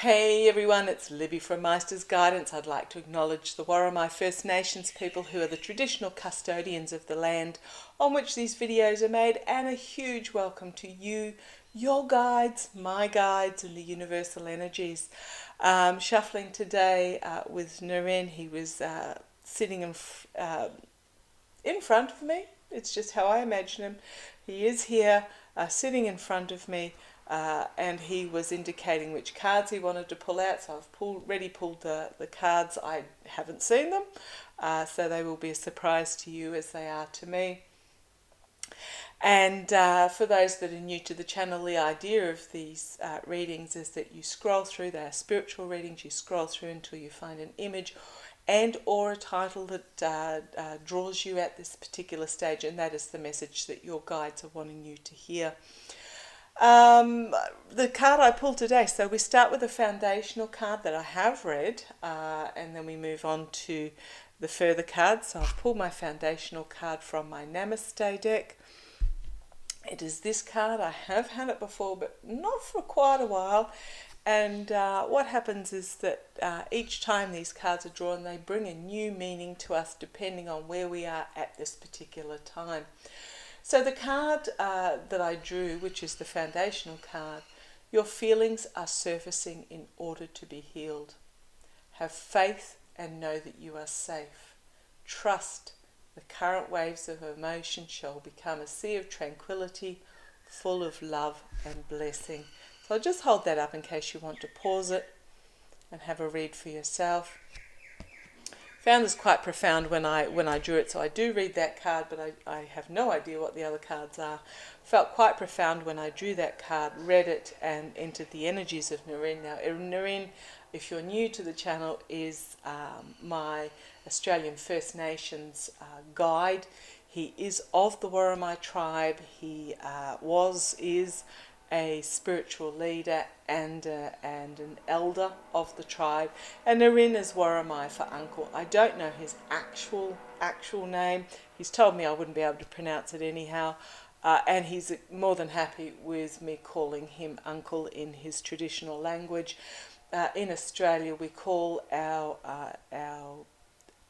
Hey everyone, it's Libby from Meister's Guidance. I'd like to acknowledge the Worimi First Nations people who are the traditional custodians of the land on which these videos are made, and a huge welcome to you, your guides, my guides, and the universal energies. Shuffling today with Naren. He was sitting in front of me. It's just how I imagine him. He is here sitting in front of me. And he was indicating which cards he wanted to pull out, so I've already pulled the cards. I haven't seen them, so they will be a surprise to you as they are to me. And for those that are new to the channel, the idea of these readings is that you scroll through. They are spiritual readings. You scroll through until you find an image and or a title that draws you at this particular stage, and that is the message that your guides are wanting you to hear. The card I pulled today, so we start with a foundational card that I have read, and then we move on to the further cards. So I've pulled my foundational card from my Namaste deck. It is this card. I have had it before, but not for quite a while. And what happens is that each time these cards are drawn, they bring a new meaning to us depending on where we are at this particular time. So the card that I drew, which is the foundational card, your feelings are surfacing in order to be healed. Have faith and know that you are safe. Trust the current waves of emotion shall become a sea of tranquility, full of love and blessing. So I'll just hold that up in case you want to pause it and have a read for yourself. Found this quite profound when I drew it, so I do read that card, but I have no idea what the other cards are. Felt quite profound when I drew that card, read it, and entered the energies of Naren. Now, Naren, if you're new to the channel, is my Australian First Nations guide. He is of the Worimi tribe. He is a spiritual leader and an elder of the tribe, and Naren is Worimi for uncle. I don't know his actual name. He's told me I wouldn't be able to pronounce it anyhow, and he's more than happy with me calling him uncle in his traditional language. In Australia, we call our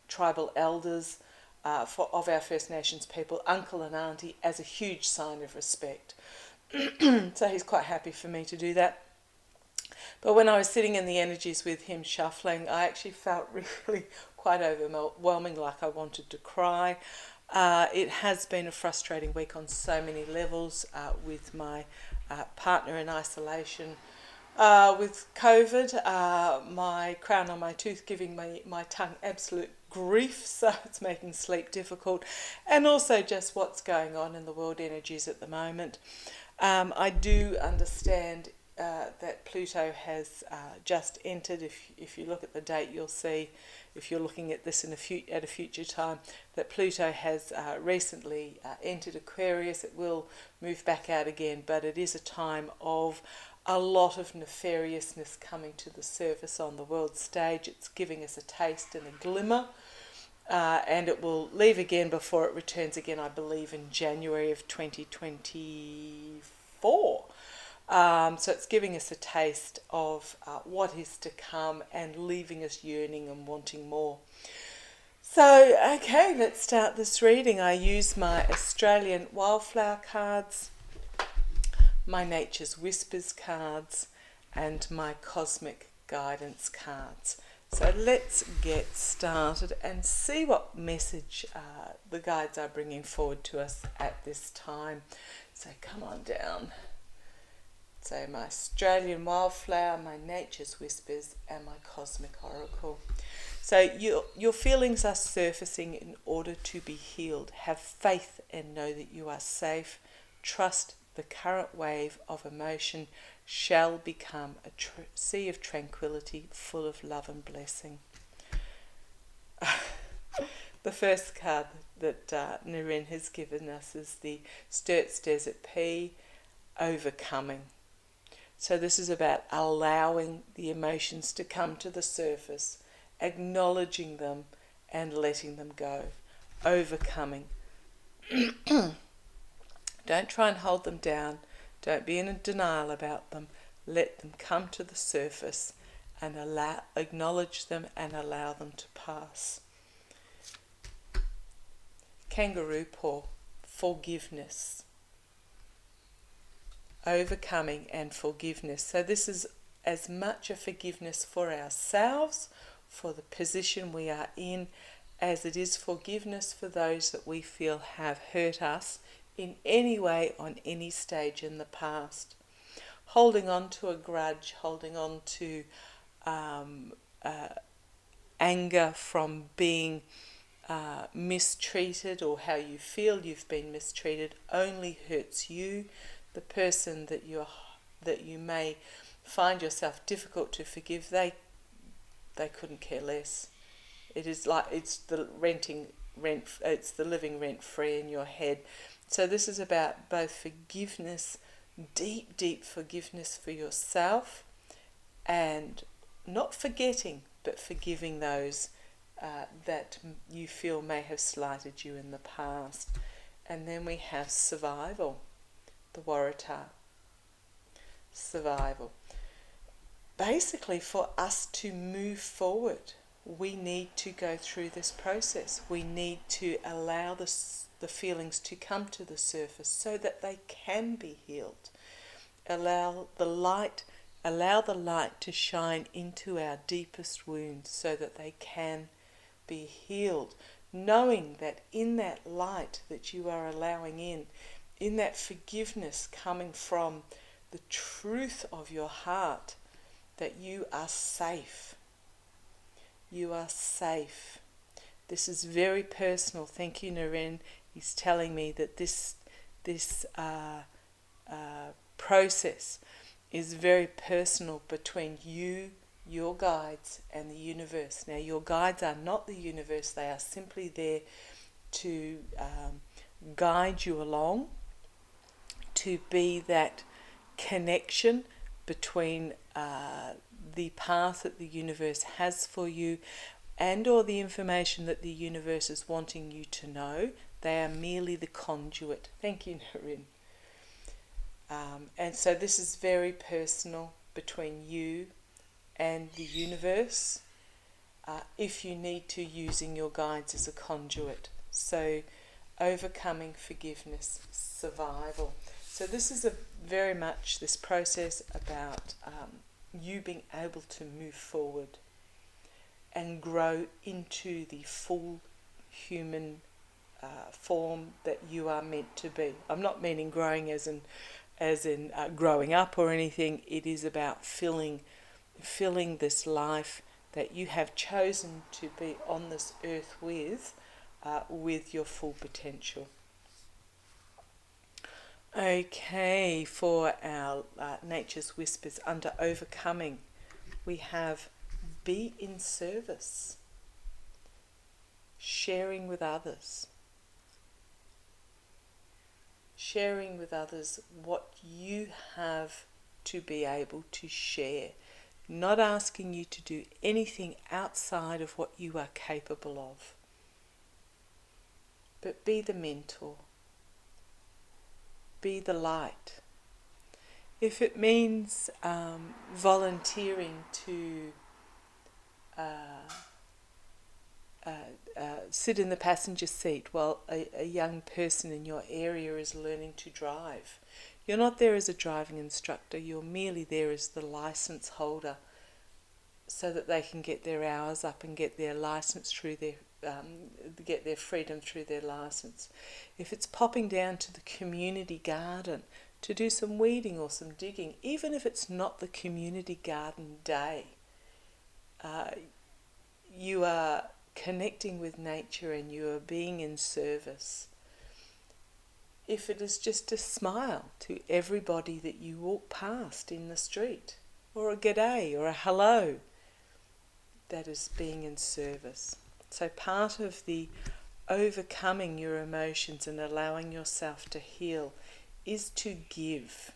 tribal elders of our First Nations people uncle and auntie as a huge sign of respect. So he's quite happy for me to do that. But when I was sitting in the energies with him shuffling, I actually felt really quite overwhelming, like I wanted to cry. It has been a frustrating week on so many levels with my partner in isolation. With COVID, my crown on my tooth giving my tongue absolute grief, so it's making sleep difficult, and also just what's going on in the world energies at the moment. I do understand that Pluto has just entered. If you look at the date, you'll see, if you're looking at this at a future time, that Pluto has recently entered Aquarius. It will move back out again, but it is a time of a lot of nefariousness coming to the surface on the world stage. It's giving us a taste and a glimmer. And it will leave again before it returns again, I believe, in January of 2024. So it's giving us a taste of what is to come and leaving us yearning and wanting more. So, okay, let's start this reading. I use my Australian Wildflower cards, my Nature's Whispers cards, and my Cosmic Guidance cards. So let's get started and see what message the guides are bringing forward to us at this time. So come on down. So my Australian Wildflower, my Nature's Whispers, and my Cosmic Oracle. So your feelings are surfacing in order to be healed. Have faith and know that you are safe. Trust the current wave of emotion shall become a sea of tranquility, full of love and blessing. The first card that Naren has given us is the Sturt's Desert Pea, overcoming. So this is about allowing the emotions to come to the surface, acknowledging them and letting them go, overcoming. Don't try and hold them down. Don't be in denial about them. Let them come to the surface and acknowledge them and allow them to pass. Kangaroo paw, forgiveness. Overcoming and forgiveness. So this is as much a forgiveness for ourselves, for the position we are in, as it is forgiveness for those that we feel have hurt us in any way on any stage in the past. Holding on to a grudge, holding on to anger from being mistreated, or how you feel you've been mistreated, only hurts you. The person that you may find yourself difficult to forgive, they couldn't care less. It is like it's the living rent free in your head. So this is about both forgiveness, deep forgiveness for yourself, and not forgetting, but forgiving those that you feel may have slighted you in the past. And then we have survival, the Waratah. Survival. Basically, for us to move forward, we need to go through this process. We need to allow the feelings to come to the surface so that they can be healed. Allow the light to shine into our deepest wounds so that they can be healed, knowing that in that light that you are allowing in that forgiveness coming from the truth of your heart, that you are safe. You are safe. This is very personal. Thank you, Naren. He's telling me that this process is very personal between you, your guides, and the universe. Now, your guides are not the universe. They are simply there to guide you along, to be that connection between the path that the universe has for you and or the information that the universe is wanting you to know. They are merely the conduit. Thank you, Narin. And so this is very personal between you and the universe, if you need to, using your guides as a conduit. So overcoming, forgiveness, survival. So this is very much this process about you being able to move forward and grow into the full human form that you are meant to be. I'm not meaning growing as in growing up or anything. It is about filling this life that you have chosen to be on this earth with your full potential. Okay, for our Nature's Whispers under overcoming, we have be in service, sharing with others. Sharing with others what you have to be able to share. Not asking you to do anything outside of what you are capable of. But be the mentor. Be the light. If it means volunteering to sit in the passenger seat while a young person in your area is learning to drive. You're not there as a driving instructor, you're merely there as the license holder so that they can get their hours up and get their license through their get their freedom through their license. If it's popping down to the community garden to do some weeding or some digging, even if it's not the community garden day, you are connecting with nature and you are being in service. If it is just a smile to everybody that you walk past in the street, or a g'day or a hello, that is being in service. So part of the overcoming your emotions and allowing yourself to heal is to give.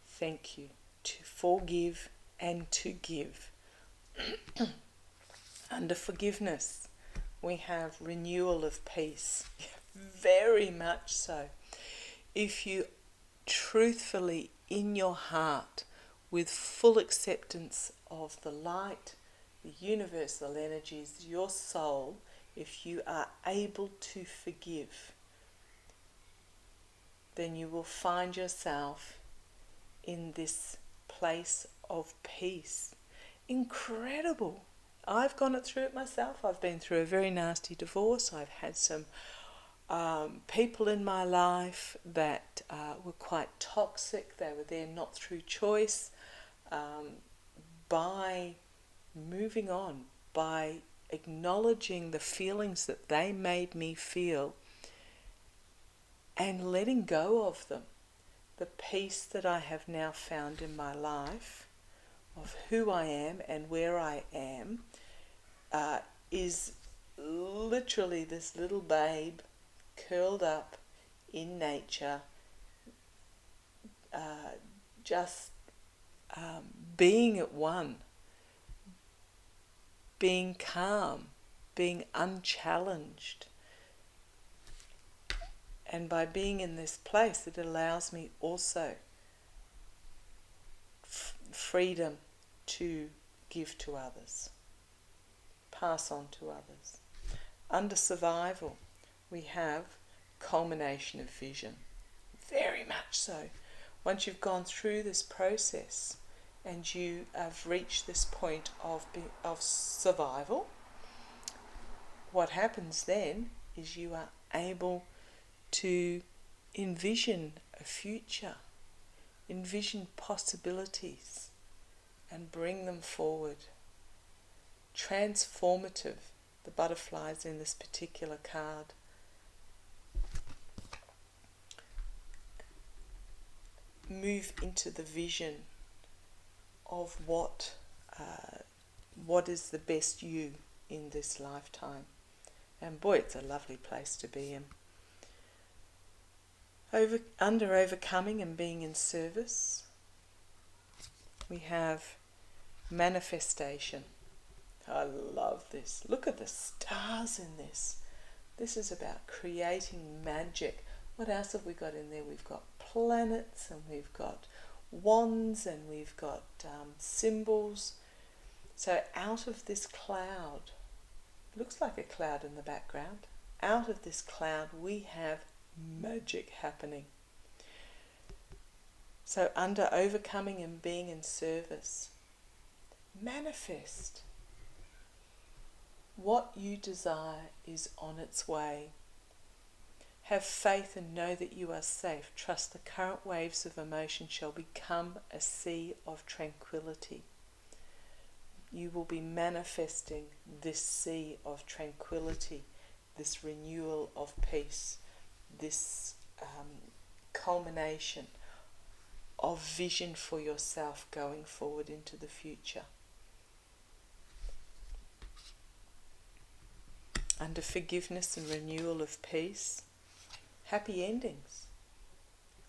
Thank you. To forgive and to give. Under forgiveness, we have renewal of peace. Very much so. If you truthfully, in your heart, with full acceptance of the light, the universal energies, your soul, if you are able to forgive, then you will find yourself in this place of peace. Incredible. I've gone through it myself. I've been through a very nasty divorce. I've had some people in my life that were quite toxic. They were there not through choice. By moving on, by acknowledging the feelings that they made me feel and letting go of them, the peace that I have now found in my life of who I am and where I am is literally this little babe curled up in nature, just being at one, being calm, being unchallenged. And by being in this place, it allows me also freedom to give to others, pass on to others. Under survival, we have culmination of vision. Very much so. Once you've gone through this process and you have reached this point of survival, what happens then is you are able to envision a future, envision possibilities and bring them forward. Transformative, the butterflies in this particular card. Move into the vision of what is the best you in this lifetime. And boy, it's a lovely place to be in. Under overcoming and being in service, we have manifestation. I love this. Look at the stars in this. This is about creating magic. What else have we got in there? We've got planets and we've got wands and we've got symbols. So out of this cloud, looks like a cloud in the background, out of this cloud we have magic happening. So under overcoming and being in service, manifest. What you desire is on its way. Have faith and know that you are safe. Trust the current waves of emotion shall become a sea of tranquility. You will be manifesting this sea of tranquility, this renewal of peace, this culmination of vision for yourself going forward into the future. Under forgiveness and renewal of peace, happy endings.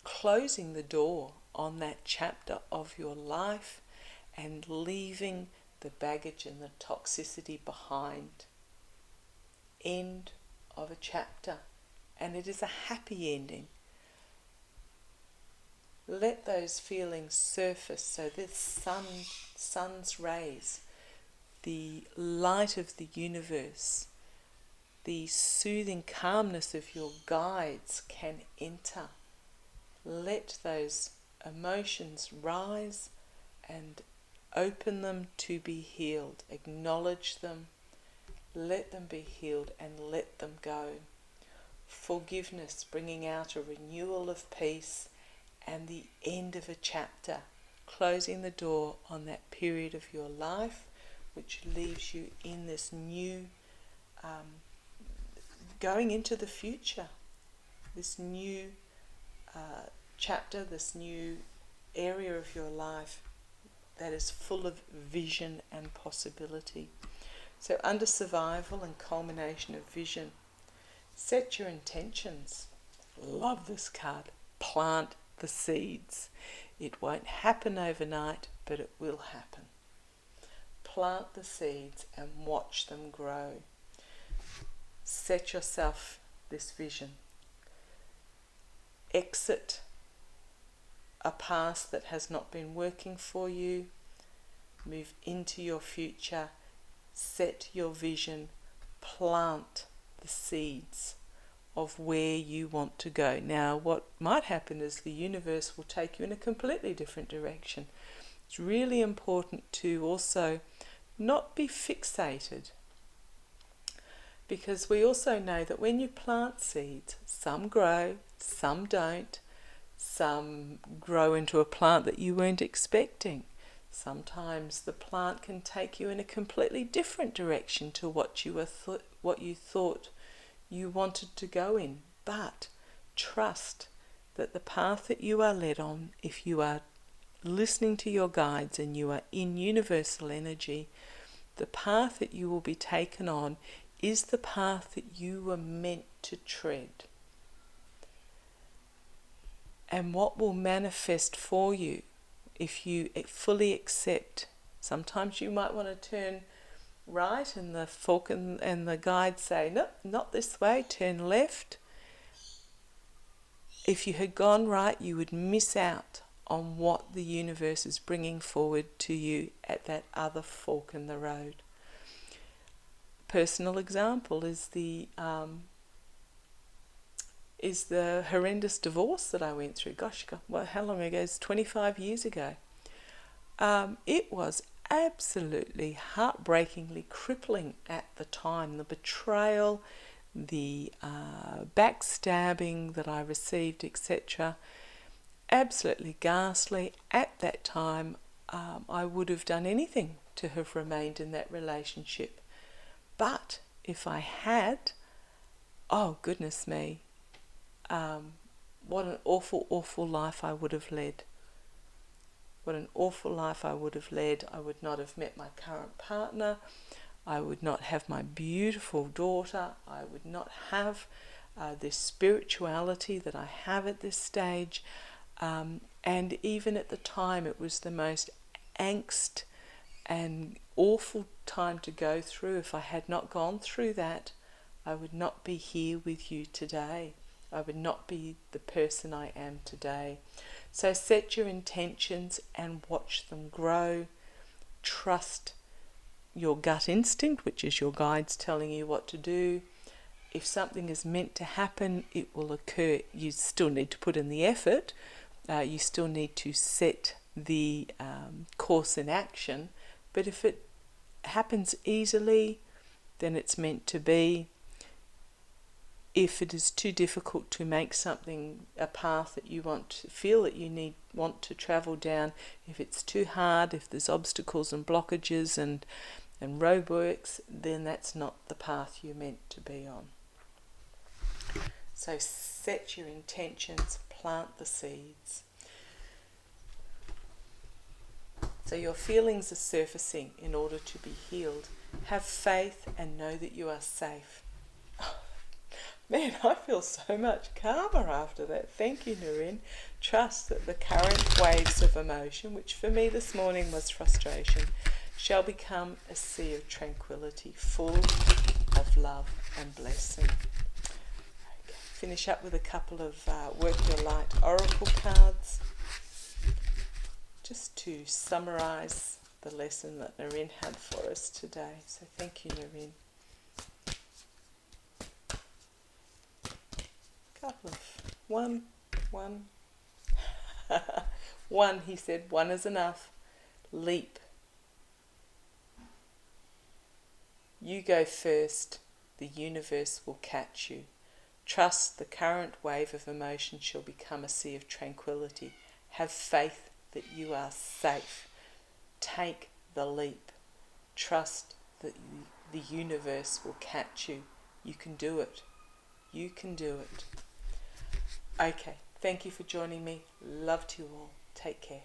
Closing the door on that chapter of your life and leaving the baggage and the toxicity behind. End of a chapter. And it is a happy ending. Let those feelings surface so this sun's rays, the light of the universe, the soothing calmness of your guides can enter. Let those emotions rise and open them to be healed. Acknowledge them, let them be healed and let them go. Forgiveness, bringing out a renewal of peace and the end of a chapter, closing the door on that period of your life which leaves you in this new going into the future, this new chapter, this new area of your life that is full of vision and possibility. So under survival and culmination of vision, set your intentions. Love this card. Plant the seeds. It won't happen overnight, but it will happen. Plant the seeds and watch them grow. Set yourself this vision. Exit a past that has not been working for you. Move into your future, set your vision, plant the seeds of where you want to go. Now, what might happen is the universe will take you in a completely different direction. It's really important to also not be fixated, because we also know that when you plant seeds, some grow, some don't, some grow into a plant that you weren't expecting. Sometimes the plant can take you in a completely different direction to what you thought you wanted to go in. But trust that the path that you are led on, if you are listening to your guides and you are in universal energy, the path that you will be taken on is the path that you were meant to tread. And what will manifest for you if you fully accept. Sometimes you might want to turn right and the fork and the guide say, nope, not this way, turn left. If you had gone right, you would miss out on what the universe is bringing forward to you at that other fork in the road. Personal example is the horrendous divorce that I went through. Gosh, well, how long ago? It's 25 years ago. It was absolutely heartbreakingly crippling at the time. The betrayal, the backstabbing that I received, etc. Absolutely ghastly. At that time, I would have done anything to have remained in that relationship. But if I had, oh goodness me, what an awful, awful life I would have led. What an awful life I would have led. I would not have met my current partner. I would not have my beautiful daughter. I would not have this spirituality that I have at this stage. And even at the time, it was the most angst and awful time to go through. If I had not gone through that, I would not be here with you today. I would not be the person I am today. So set your intentions and watch them grow. Trust your gut instinct, which is your guides telling you what to do. If something is meant to happen, it will occur. You still need to put in the effort. You still need to set the course in action. But if it happens easily, then it's meant to be. If it is too difficult to make something a path that you feel that you want to travel down, if it's too hard, if there's obstacles and blockages and roadworks, then that's not the path you're meant to be on. So set your intentions, plant the seeds. So your feelings are surfacing in order to be healed. Have faith and know that you are safe. Man, I feel so much calmer after that. Thank you, Noreen. Trust that the current waves of emotion, which for me this morning was frustration, shall become a sea of tranquility, full of love and blessing. Okay. Finish up with a couple of Work Your Light Oracle cards, just to summarise the lesson that Noreen had for us today. So thank you, Noreen. Couple of one. One, he said, one is enough. Leap. You go first, the universe will catch you. Trust the current wave of emotion shall become a sea of tranquility. Have faith that you are safe. Take the leap. Trust that the universe will catch you. You can do it. You can do it. Okay, thank you for joining me. Love to you all. Take care.